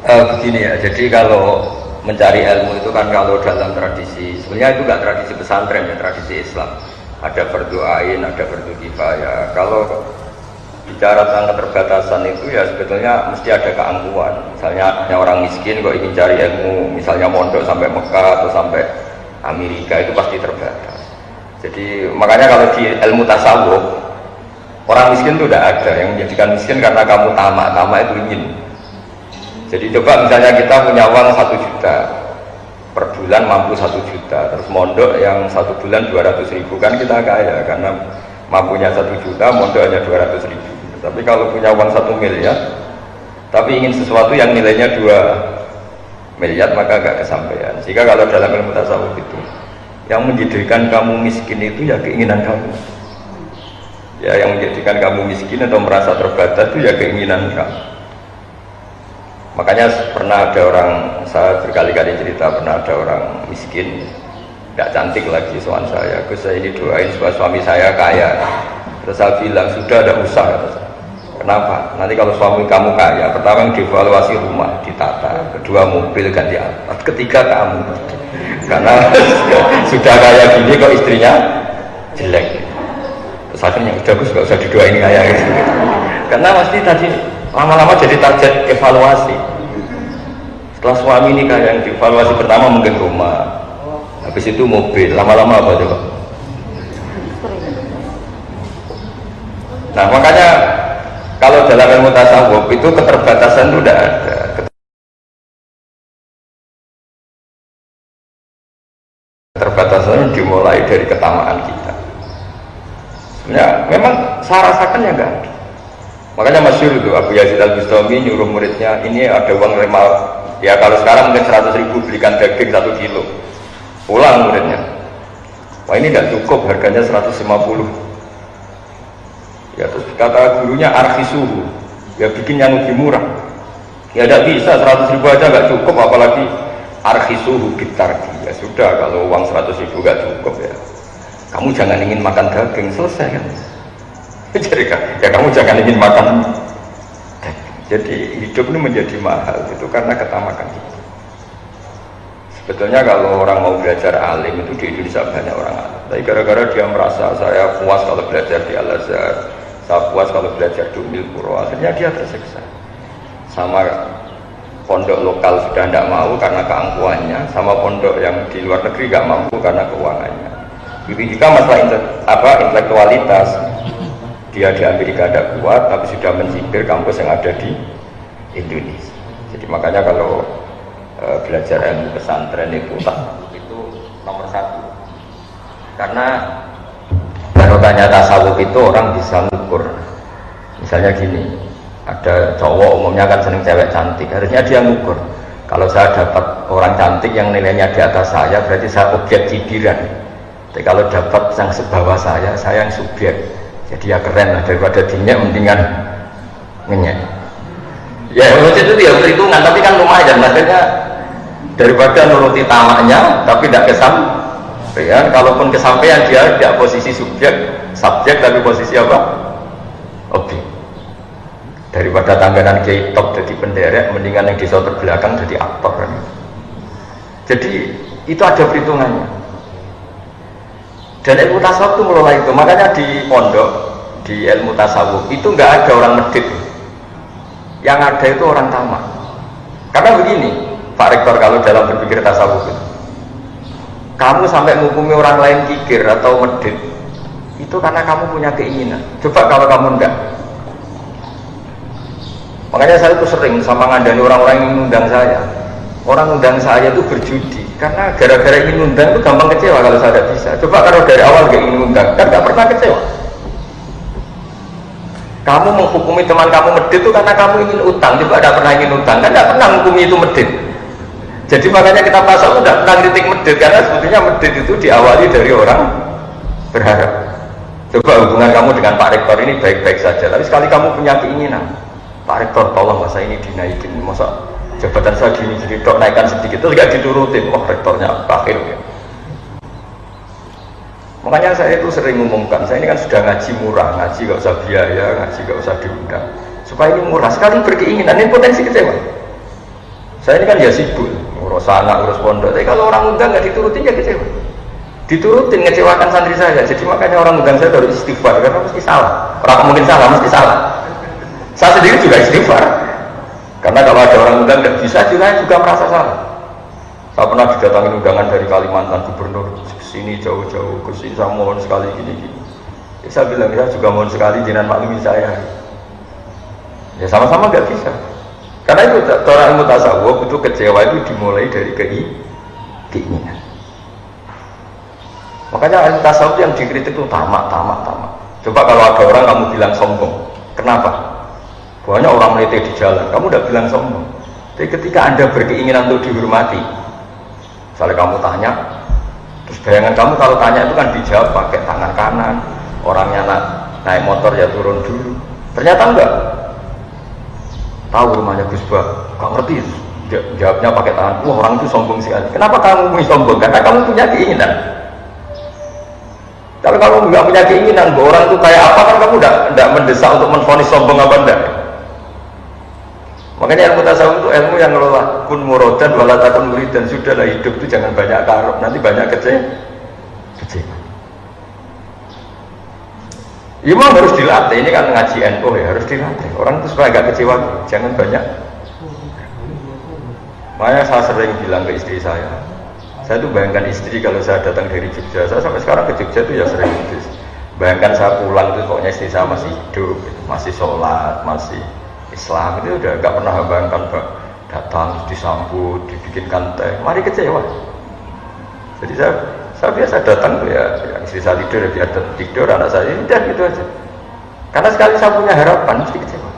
Begini ya, jadi kalau mencari ilmu itu kan kalau dalam tradisi, sebenarnya itu nggak tradisi pesantren ya, tradisi Islam. Ada fardu ain, ada fardu kifayah. Kalau bicara tentang keterbatasan itu ya sebetulnya mesti ada keangkuhan. Misalnya hanya orang miskin kok ingin cari ilmu, misalnya mondok sampai Mekah atau sampai Amerika itu pasti terbatas. Jadi makanya kalau di ilmu tasawuf orang miskin itu tidak ada yang menjadikan miskin karena kamu tamak itu ingin. Jadi coba misalnya kita punya uang 1 juta per bulan mampu 1 juta, terus mondok yang 1 bulan 200.000 kan kita kaya karena mampunya 1 juta, mondok hanya 200.000. Tapi kalau punya uang 1 miliar, tapi ingin sesuatu yang nilainya 2 miliar maka agak kesampaian. Sehingga kalau dalam ilmu tasawuf itu yang menjadikan kamu miskin itu ya keinginan kamu. Ya yang menjadikan kamu miskin atau merasa terbatas itu ya keinginan kamu. Makanya pernah ada orang, saya berkali-kali cerita, pernah ada orang miskin, tidak cantik lagi soal saya, Gus saya ini doain supaya suami saya kaya. Terus saya bilang, sudah ada usah, kata saya. Kenapa? Nanti kalau suami kamu kaya, pertama yang dievaluasi rumah, ditata, kedua mobil ganti alat, ketiga kamu. Karena sudah kaya gini kok istrinya jelek. Terus akhirnya, udah Gus gak usah didoain kaya gitu. Karena pasti tadi lama-lama jadi target evaluasi. Setelah suami ini kayak yang dievaluasi pertama mungkin rumah, habis itu mobil, lama-lama apa coba? Nah makanya kalau dalam ilmu tasawuf itu keterbatasan itu tidak ada. Keterbatasan dimulai dari ketamaan kita. Sebenarnya memang saya rasakan ya enggak ada. Makanya masyhur itu Abu Yazid Al-Bustami nyuruh muridnya, ini ada uang remal, ya kalau sekarang mungkin 100.000 belikan daging 1 kilo, pulang muridnya, wah ini tidak cukup, harganya 150. Ya terus kata gurunya arkhisuhu, ya bikin yang lebih murah. Ya tidak bisa, 100.000 aja nggak cukup, apalagi arkhisuhu bitarki. Ya sudah, kalau uang 100.000 nggak cukup ya kamu jangan ingin makan daging, selesai kan. Jadi ya kamu jangan ingin makan. Jadi hidup ini menjadi mahal itu karena ketamakan kita. Sebetulnya kalau orang mau belajar alim itu di Indonesia banyak orang alim. Tapi gara-gara dia merasa saya puas kalau belajar di Al-Azhar, saya puas kalau belajar di Ummul Qura, akhirnya dia tersiksa. Sama pondok lokal sudah tidak mau karena keangkuhannya, sama pondok yang di luar negeri tidak mampu karena keuangannya. Begitu juga masalah intelektualitas. Dia di Amerika ada kuat, tapi sudah mencibir kampus yang ada di Indonesia. Jadi makanya kalau belajar ilmu pesantren itu nomor 1. Karena barokahnya tasawuf itu orang bisa ngukur. Misalnya gini, ada cowok umumnya kan seneng cewek cantik, harusnya dia ngukur. Kalau saya dapat orang cantik yang nilainya di atas saya, berarti saya objek cibiran. Tapi kalau dapat yang sebawah saya yang subjek. Jadi ya keren lah, daripada dinyak mendingan ngenyek. Ya menurut itu ya perhitungan, tapi kan lumayan, maksudnya daripada nuruti tamaknya tapi tidak kesampaian. Kalaupun kesampaian dia tidak posisi subjek tapi posisi apa? Objek. Daripada tangganan kiai top jadi penderek, mendingan yang di sotor belakang jadi aktor kan. Jadi itu ada perhitungannya. Dan ilmu tasawuf itu mulai itu, makanya di pondok, di ilmu tasawuf itu nggak ada orang medit, yang ada itu orang tamak. Karena begini, Pak Rektor, kalau dalam berpikir tasawuf kamu sampai menghukumi orang lain kikir atau medit, itu karena kamu punya keinginan. Coba kalau kamu enggak. Makanya saya itu sering sama ngandani orang-orang yang mengundang saya. Orang undang saya itu berjudi, karena gara-gara ingin undang itu gampang kecewa kalau saya tidak bisa. Coba kalau dari awal gak ingin undang, kan gak pernah kecewa. Kamu menghukumi teman kamu medit itu karena kamu ingin utang, coba tidak pernah ingin utang, kan gak pernah menghukumi itu medit. Jadi makanya kita pasal tidak pernah kritik medit, karena sebetulnya medit itu diawali dari orang berharap. Coba hubungan kamu dengan Pak Rektor ini baik-baik saja, tapi sekali kamu punya keinginan, Pak Rektor tolong masa ini dinaikin, masa jabatan saya gini jadi dok naikkan sedikit, itu tidak diturutin, wah rektornya akhir ya. Makanya saya itu sering umumkan, saya ini kan sudah ngaji murah, ngaji gak usah biaya, ngaji gak usah diundang, supaya ini murah. Sekali berkeinginan, ini potensi kecewa. Saya ini kan ya sibuk, urus anak, urus pondok. Tapi kalau orang undang nggak diturutin ya kecewa. Diturutin ngecewakan santri saya. Jadi makanya orang undang saya harus istighfar karena mesti salah. Orang mungkin salah, mesti salah. Saya sendiri juga istighfar. Karena kalau ada orang undang nggak bisa, saya juga merasa salah. Saya pernah didatangi undangan dari Kalimantan, gubernur ke sini jauh-jauh, ke sini saya mohon sekali gini-gini. Ya, saya bilang ya juga mohon sekali jangan maklumi saya. Ya sama-sama nggak bisa. Karena itu orang ilmu tasawuf itu kecewa itu dimulai dari keinginan. Makanya ilmu tasawuf yang dikritik itu tamak. Coba kalau ada orang kamu bilang sombong, kenapa? Banyak orang melete di jalan, kamu udah bilang sombong. Tapi ketika anda berkeinginan untuk dihormati, misalnya kamu tanya, terus bayangan kamu kalau tanya itu kan dijawab pakai tangan kanan, orangnya naik motor ya turun dulu. Ternyata enggak. Tahu rumahnya Gus Bah, gak ngerti. Jawabnya pakai tangan. Wah orang itu sombong sekali. Kenapa kamu sombong? Karena kamu punya keinginan. Kalau kamu nggak punya keinginan, bahwa orang itu kayak apa kan kamu tidak mendesak untuk menvonis sombong apa enggak. Makanya ilmu tasawuf itu ilmu yang ngelola kun murodan walatakun muridan. Sudahlah hidup itu jangan banyak karep, nanti banyak kecewa. Ya memang harus dilatih, ini kan ngaji NU ya, harus dilatih. Orang itu supaya agak kecewa, jangan banyak. Makanya saya sering bilang ke istri saya tuh bayangkan istri kalau saya datang dari Jogja, saya sampai sekarang ke Jogja tuh ya sering gitu. Bayangkan saya pulang tuh pokoknya istri saya masih hidup, masih sholat, masih Islam, itu udah gak pernah bayangkan datang, disambut, dibikinkan teh, mari kecewa. Jadi saya biasa datang tuh ya istri saya tidur, dia tidur, anak saya udah gitu aja. Karena sekali saya punya harapan mesti kecewa.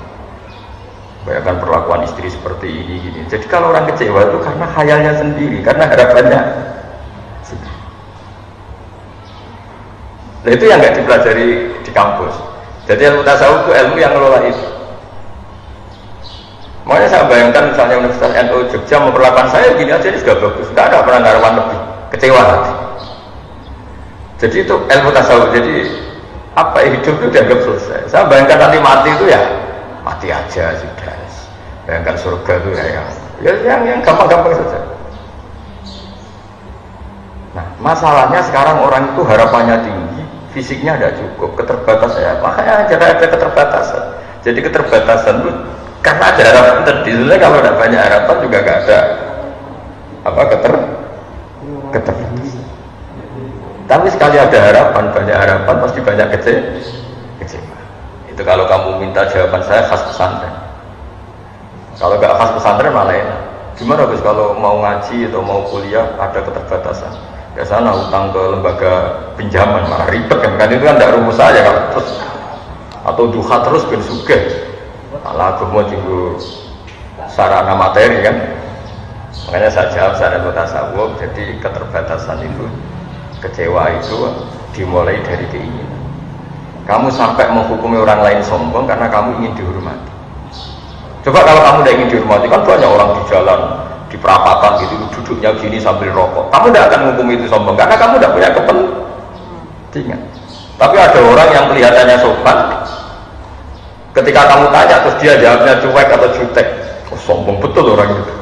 Bayangkan perlakuan istri seperti ini gini. Jadi kalau orang kecewa itu karena khayalnya sendiri, karena harapannya sendiri. Nah itu yang nggak dipelajari di kampus. Jadi ilmu tasawuf itu ilmu yang ngelola itu. Makanya saya bayangkan misalnya Universitas NU Jogja memperlakukan saya gini aja, ini sudah bagus, nggak ada pernah harapan lebih, kecewa hati. Jadi itu ilmu tasawuf. Jadi apa hidup itu dianggap selesai. Saya bayangkan nanti mati itu ya mati aja sudah. Bayangkan surga itu yang gampang-gampang saja. Nah masalahnya sekarang orang itu harapannya tinggi, fisiknya tidak cukup, keterbatasan ya. Makanya ada keterbatasan. Jadi keterbatasan itu karena ada harapan tadi. Sebenarnya kalau tidak banyak harapan juga nggak ada keterbatasan. Tapi sekali ada harapan, banyak harapan pasti banyak kecewa. Itu kalau kamu minta jawaban saya khas pesantren. Kalau nggak khas pesantren malah enak. Gimana Gus kalau mau ngaji atau mau kuliah ada keterbatasan? Ke sana utang ke lembaga pinjaman malah ribet kan itu kan tidak rumus saja kalau terus atau duha terus ben sugih. Malah agama tinggal sarana materi kan. Makanya saya jawab sarana tasawuf. Jadi keterbatasan itu, kecewa itu dimulai dari keinginan. Kamu sampai menghukumi orang lain sombong karena kamu ingin dihormati. Coba kalau kamu tidak ingin dihormati, kan banyak orang di jalan, di perapatan gitu, duduknya gini sambil rokok. Kamu tidak akan menghukumi itu sombong karena kamu tidak punya kepentingan. Tapi ada orang yang kelihatannya sopan, ketika kamu tanya terus dia jawabnya cuek atau jutek, oh, sombong betul orang itu.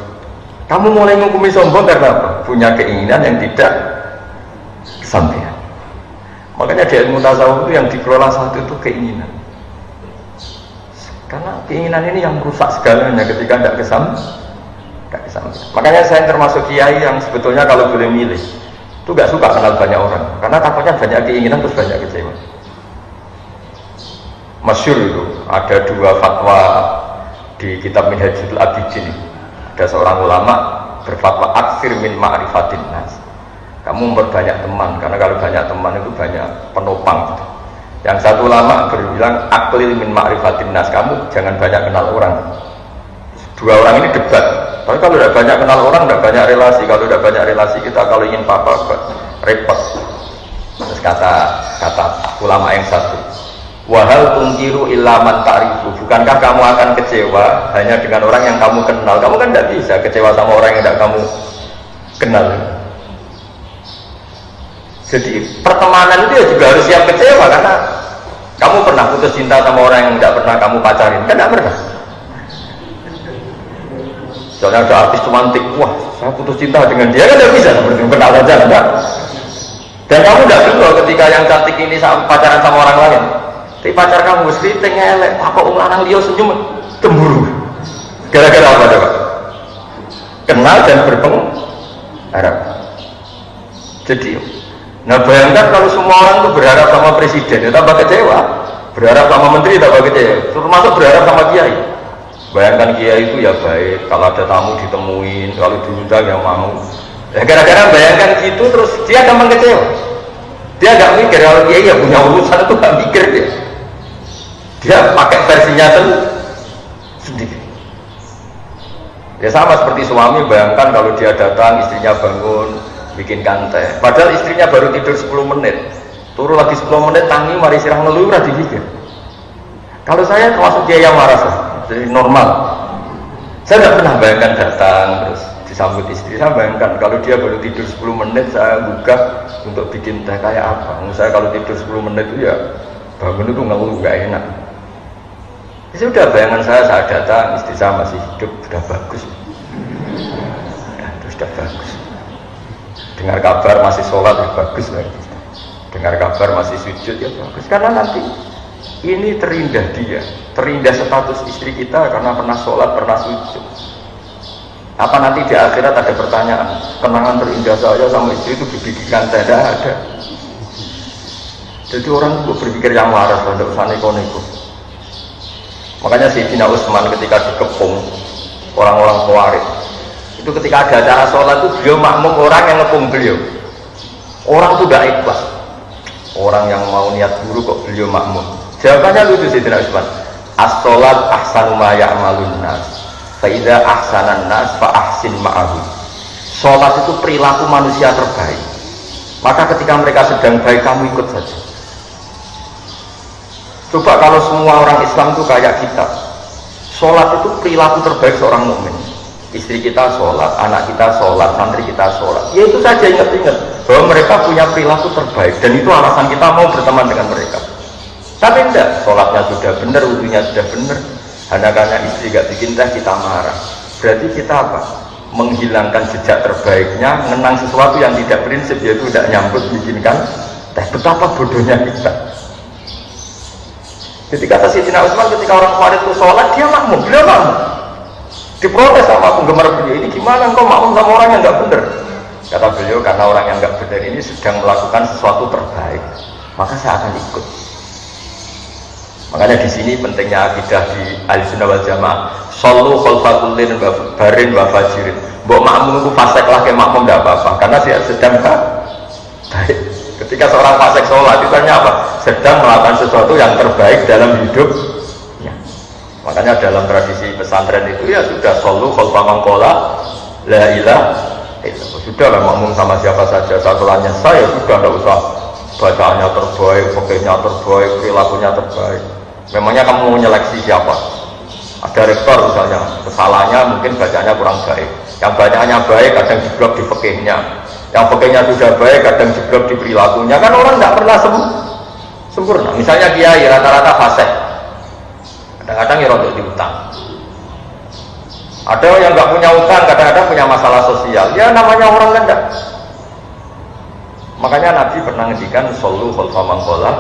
Kamu mulai menghukumi sombong karena apa? Punya keinginan yang tidak kesampaian. Makanya di ilmu tasawuf itu yang dikelola satu itu keinginan. Karena keinginan ini yang merusak segalanya ketika tidak kesampaian. Makanya saya termasuk kiai yang sebetulnya kalau boleh milih itu gak suka kenal banyak orang. Karena takutnya banyak keinginan terus banyak kecewa. Masyhur itu ada dua fatwa di kitab Minhajul Abidin. Ada seorang ulama berfatwa aksir min ma'rifatin nas. Kamu memperbanyak teman, karena kalau banyak teman itu banyak penopang. Yang satu ulama berbilang aklil min ma'rifatin nas, kamu jangan banyak kenal orang. Dua orang ini debat. Tapi kalau tidak banyak kenal orang, tidak banyak relasi. Kalau tidak banyak relasi, kita kalau ingin apa-apa repot. Terus kata ulama yang satu, wahal tungkiru ilaman ta'rifu, bukankah kamu akan kecewa hanya dengan orang yang kamu kenal? Kamu kan tidak bisa kecewa sama orang yang tidak kamu kenal. Jadi pertemanan itu ya juga harus siap kecewa, karena kamu pernah putus cinta sama orang yang tidak pernah kamu pacarin, kan tidak pernah. Soalnya ada artis romantis, wah saya putus cinta dengan dia, kan tidak bisa seperti itu, kenal saja enggak. Dan kamu tidak dulu ketika yang cantik ini pacaran sama orang lain, tapi pacar kamu seriting elek, apa lanang dia senyum cemburu, gara-gara apa coba? Kenal dan berpengaruh. Jadi, nah bayangkan kalau semua orang itu berharap sama presiden, ya tambah kecewa. Berharap sama menteri tambah kecewa. Termasuk berharap sama kiai. Bayangkan kiai itu ya baik, kalau ada tamu ditemuin, kalau diundang yang mau. Ya, gara-gara bayangkan gitu terus dia gampang kecewa. Dia nggak mikir kalau kiai ya punya urusan itu nggak mikir dia. Dia pakai versinya sendiri. Ya sama seperti suami, bayangkan kalau dia datang istrinya bangun bikinkan teh. Padahal istrinya baru tidur 10 menit. Turun lagi 10 menit tangi mari sirah ngeluh ora dipikir. Kalau saya termasuk dia yang marah. Jadi normal. Saya tidak pernah bayangkan datang terus disambut istri. Saya bayangkan kalau dia baru tidur 10 menit saya buka untuk bikin teh kayak apa. Saya kalau tidur 10 menit itu ya bangun itu ngeluh nggak enak. Ya sudah bayangan saya saat datang istri saya masih hidup sudah bagus. Itu sudah bagus. Dengar kabar masih sholat ya bagus lagi. Dengar kabar masih sujud ya bagus. Karena nanti ini terindah dia, terindah status istri kita karena pernah sholat, pernah sujud. Apa nanti di akhirat ada pertanyaan, kenangan terindah saya sama istri itu dibikinkan teh? Tidak ada. Jadi orang itu berpikir yang waras, tidak usah neko-neko. Makanya Sayyidina Utsman ketika dikepung orang-orang Khawarij, itu ketika ada acara sholat itu beliau makmum orang yang ngepung beliau. Orang itu tidak ikhlas. Orang yang mau niat buruk kok beliau makmum. Jawabannya lucu Sayyidina Utsman. As-sholat ahsanu ma ya'malun nas. Fa idza ahsanan nas fa ahsin ma'ahu. Sholat itu perilaku manusia terbaik. Maka ketika mereka sedang baik kamu ikut saja. Coba kalau semua orang Islam itu kayak kita. Sholat itu perilaku terbaik seorang mukmin. Istri kita sholat, anak kita sholat, santri kita sholat. Ya itu saja ingat-ingat bahwa mereka punya perilaku terbaik dan itu alasan kita mau berteman dengan mereka. Tapi enggak, sholatnya sudah benar, wudunya sudah benar. Hanya karena istri gak bikin teh kita marah. Berarti kita apa? Menghilangkan jejak terbaiknya, mengenang sesuatu yang tidak prinsip, yaitu tidak nyambut bikinkan teh. Betapa bodohnya kita. Jadi kata Sayyidina Utsman ketika orang Khawarij itu sholat, dia makmum, beliau makmum. Diprotes sama penggemar beliau, ini gimana engkau makmum sama orang yang nggak benar? Kata beliau, karena orang yang nggak benar ini sedang melakukan sesuatu terbaik, maka saya akan ikut. Makanya di sini pentingnya akidah di Ahlussunnah wal Jamaah. Shallu khalfa kullin barin wa fajirin. Mbok makmum itu fasik lah ke makmum tidak apa-apa, karena dia sedang baik. Ketika seorang fasik sholat itu apa? Sedang melakukan sesuatu yang terbaik dalam hidupnya. Makanya dalam tradisi pesantren itu ya sudah shallu khalfa man qala la ilaha illallah. Sudah lah makmum sama siapa saja, satulannya saya sudah tidak usah bacaannya terbaik, fakihnya terbaik, perilakunya terbaik. Memangnya kamu mau menyeleksi siapa? Ada rektor misalnya, kesalahannya mungkin bacaannya kurang baik. Yang bacaannya baik kadang jeblok di fakihnya. Yang fakihnya sudah baik kadang jeblok di perilakunya. Kan orang tidak pernah sempurna. Misalnya kiai rata-rata fasik. Kadang-kadang ya rotok diutang. Ada yang nggak punya utang, kadang-kadang punya masalah sosial. Ya namanya orang kan enggak. Makanya Nabi pernah ngendikan shallu khalfa man qala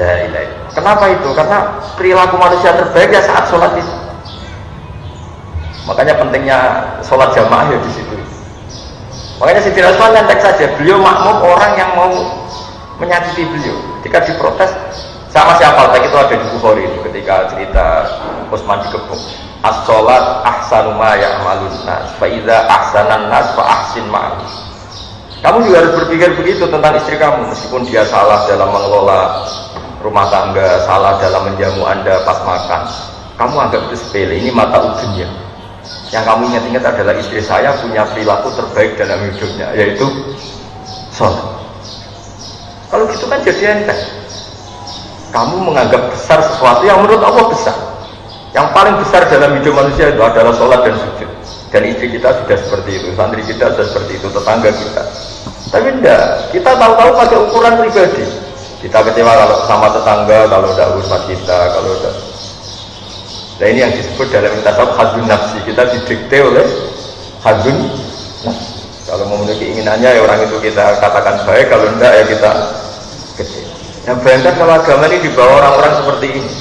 la ilaha illallah. Kenapa itu? Karena perilaku manusia terbaik ya saat sholat itu. Makanya pentingnya sholat jamaah ya di situ. Makanya Sayyidina Utsman nyantek saja, beliau makmum orang yang mau menyakiti beliau. Ketika diprotes sama siapa? Tadi itu ada di Bukhari itu ketika cerita Utsman dikepung. As-sholat ahsanu ma ya'malun nas fa idza ahsanan nas fa ahsin ma'ahu. Kamu juga harus berpikir begitu tentang istri kamu, meskipun dia salah dalam mengelola rumah tangga, salah dalam menjamu Anda pas makan. Kamu anggap itu sepele, ini mata ujungnya. Yang kamu ingat-ingat adalah istri saya punya perilaku terbaik dalam hidupnya, yaitu sholat. Kalau gitu kan jadi enteng. Kamu menganggap besar sesuatu yang menurut Allah besar. Yang paling besar dalam hidup manusia itu adalah sholat dan sujud. Dan istri kita sudah seperti itu, santri kita sudah seperti itu, tetangga kita. Tapi enggak, kita tahu-tahu pakai ukuran pribadi. Kita kecewa kalau sama tetangga, kalau udah urusan kita, kalau udah. Nah ini yang disebut dalam tasawuf hadzun nafsi, kita didikte oleh hadzun nafsi. Kalau memenuhi keinginannya ya orang itu kita katakan baik, kalau enggak ya kita kecil. Yang bayangkan kalau agama ini dibawa orang-orang seperti ini.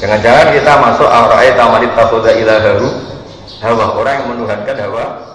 Jangan-jangan kita masuk aurai tamanit takoda ilaharu hawa, orang yang menuhankan hawa